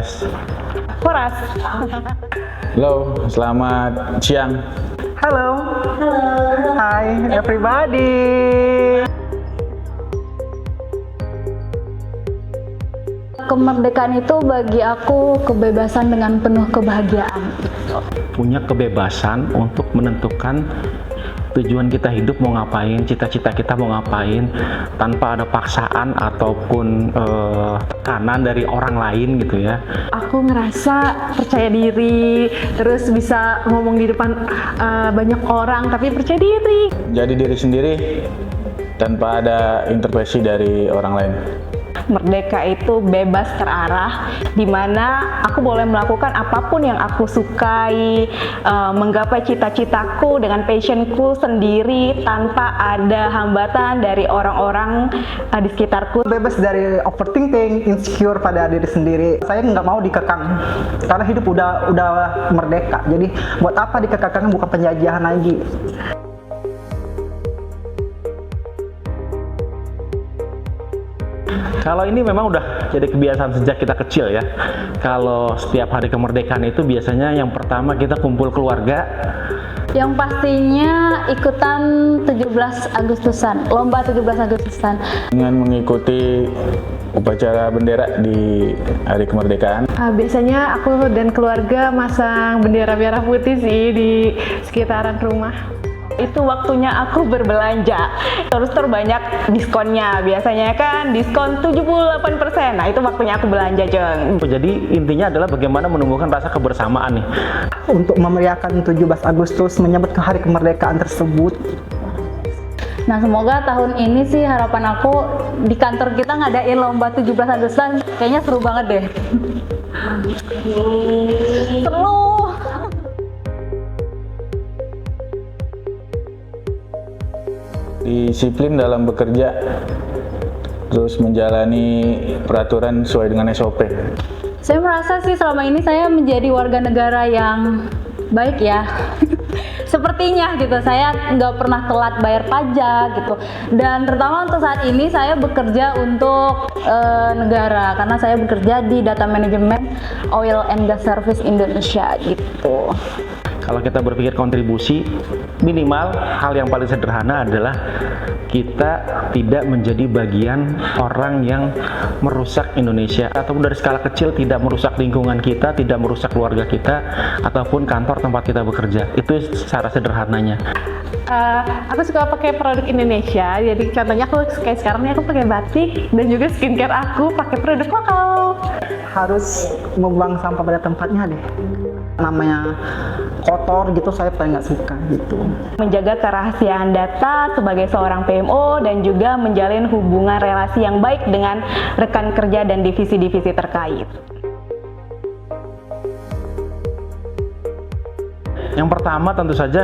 tes. Horas. Halo, selamat siang. Halo. Hi everybody. Kemerdekaan itu bagi aku kebebasan dengan penuh kebahagiaan. Punya kebebasan untuk menentukan tujuan kita hidup mau ngapain, cita-cita kita mau ngapain, tanpa ada paksaan ataupun tekanan dari orang lain gitu ya. Aku ngerasa percaya diri, terus bisa ngomong di depan banyak orang, tapi percaya diri. Jadi diri sendiri tanpa ada intervensi dari orang lain. Merdeka itu bebas terarah, di mana aku boleh melakukan apapun yang aku sukai, menggapai cita-citaku dengan passionku sendiri tanpa ada hambatan dari orang-orang di sekitarku. Bebas dari overthinking, insecure pada diri sendiri. Saya nggak mau dikekang, karena hidup udah merdeka. Jadi buat apa dikekang, bukan penjajahan lagi. Kalau ini memang udah jadi kebiasaan sejak kita kecil ya. Kalau setiap hari kemerdekaan itu biasanya yang pertama kita kumpul keluarga. Yang pastinya ikutan 17 Agustusan, lomba 17 Agustusan. Dengan mengikuti upacara bendera di hari kemerdekaan. Biasanya aku dan keluarga masang bendera merah putih sih di sekitaran rumah. Itu waktunya aku berbelanja, terus terbanyak diskonnya. Biasanya kan diskon 78%. Nah, itu waktunya aku belanja, Jeng. Jadi intinya adalah bagaimana menumbuhkan rasa kebersamaan nih. Untuk memeriahkan 17 Agustus menyambut hari kemerdekaan tersebut. Nah, semoga tahun ini sih harapan aku di kantor kita ngadain lomba 17 Agustusan. Kayaknya seru banget deh. Seru. Disiplin dalam bekerja, terus menjalani peraturan sesuai dengan SOP. Saya merasa sih selama ini saya menjadi warga negara yang baik ya. Sepertinya gitu, saya nggak pernah telat bayar pajak gitu. Dan terutama untuk saat ini saya bekerja untuk negara, karena saya bekerja di Data Management Oil and Gas Service Indonesia gitu. Kalau kita berpikir kontribusi, minimal hal yang paling sederhana adalah kita tidak menjadi bagian orang yang merusak Indonesia, ataupun dari skala kecil tidak merusak lingkungan kita, tidak merusak keluarga kita, ataupun kantor tempat kita bekerja. Itu secara sederhananya. Aku suka pakai produk Indonesia, jadi contohnya aku kayak sekarang nih aku pakai batik, dan juga skincare aku pakai produk lokal. Harus membuang sampah pada tempatnya deh. Namanya kotor gitu, saya paling nggak suka gitu. Menjaga kerahasiaan data sebagai seorang PMO dan juga menjalin hubungan relasi yang baik dengan rekan kerja dan divisi-divisi terkait. Yang pertama tentu saja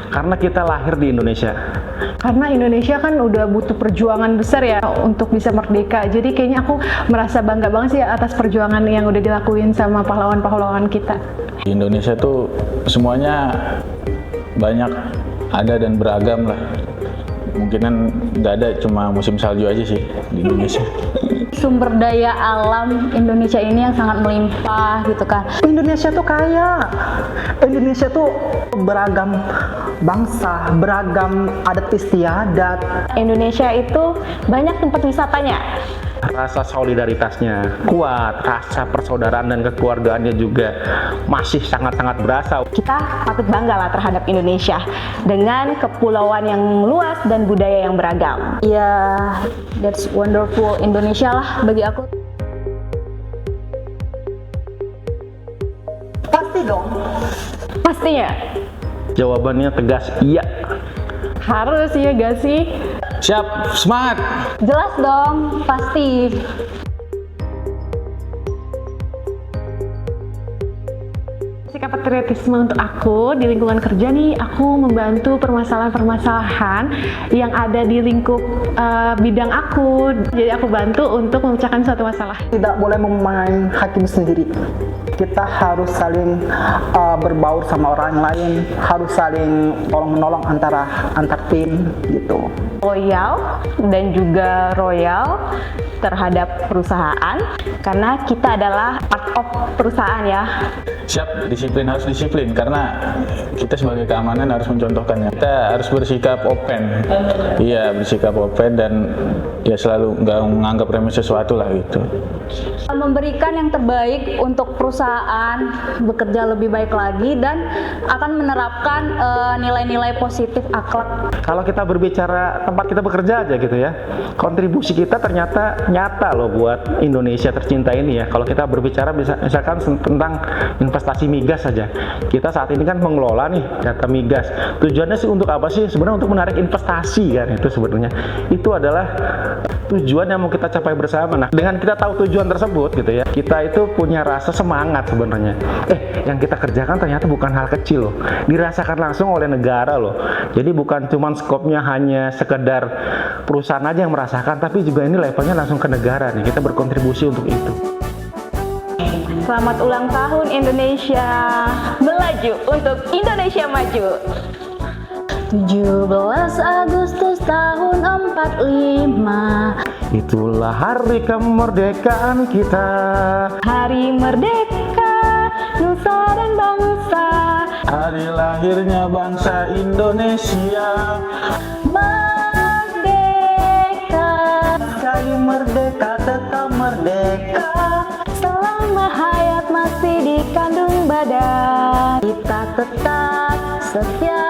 karena kita lahir di Indonesia. Karena Indonesia kan udah butuh perjuangan besar ya untuk bisa merdeka. Jadi kayaknya aku merasa bangga banget sih atas perjuangan yang udah dilakuin sama pahlawan-pahlawan kita. Di Indonesia tuh semuanya banyak, ada dan beragam lah. Mungkinan nggak ada, cuma musim salju aja sih di Indonesia. Sumber daya alam Indonesia ini yang sangat melimpah gitu kan. Indonesia tuh kaya. Indonesia tuh beragam bangsa, beragam adat istiadat. Indonesia itu banyak tempat wisatanya. Rasa solidaritasnya kuat, rasa persaudaraan dan kekeluargaannya juga masih sangat-sangat berasa. Kita patut bangga lah terhadap Indonesia dengan kepulauan yang luas dan budaya yang beragam. Ya, that's wonderful Indonesia lah bagi aku. Pasti dong. Pastinya. Jawabannya tegas, iya. Harus ya gak sih? Siap, semangat! Jelas dong, pasti. Sikap patriotisme untuk aku di lingkungan kerja nih, aku membantu permasalahan-permasalahan yang ada di lingkup bidang aku. Jadi aku bantu untuk memecahkan suatu masalah. Tidak boleh memain hakim sendiri. Kita harus saling berbaur sama orang lain, harus saling tolong-menolong antar tim gitu. Loyal dan juga royal terhadap perusahaan karena kita adalah part of perusahaan ya. Siap, disiplin, harus disiplin karena kita sebagai keamanan harus mencontohkannya. Kita harus bersikap open. Iya, bersikap open dan ya selalu nggak menganggap remeh sesuatu lah gitu. Memberikan yang terbaik untuk perusahaan, bekerja lebih baik lagi dan akan menerapkan nilai-nilai positif akhlak. Kalau kita berbicara tempat kita bekerja aja gitu ya, kontribusi kita ternyata nyata loh buat Indonesia tercinta ini ya. Kalau kita berbicara misalkan tentang investasi migas saja, kita saat ini kan mengelola nih data migas. Tujuannya sih untuk apa sih? Sebenarnya untuk menarik investasi kan, itu sebenarnya. Itu adalah tujuan yang mau kita capai bersama. Nah, dengan kita tahu tujuan tersebut gitu ya, kita itu punya rasa semangat sebenarnya. Yang kita kerjakan ternyata bukan hal kecil loh, dirasakan langsung oleh negara loh. Jadi bukan cuman skopnya hanya sekedar perusahaan aja yang merasakan, tapi juga ini levelnya langsung ke negara nih. Kita berkontribusi untuk itu. Selamat ulang tahun Indonesia, melaju untuk Indonesia maju. 17 Agustus tahun 45. Itulah hari kemerdekaan kita. Hari merdeka, nusa dan bangsa. Hari lahirnya bangsa Indonesia. Merdeka, Sekali merdeka tetap merdeka. selama hayat masih dikandung badan, kita tetap setia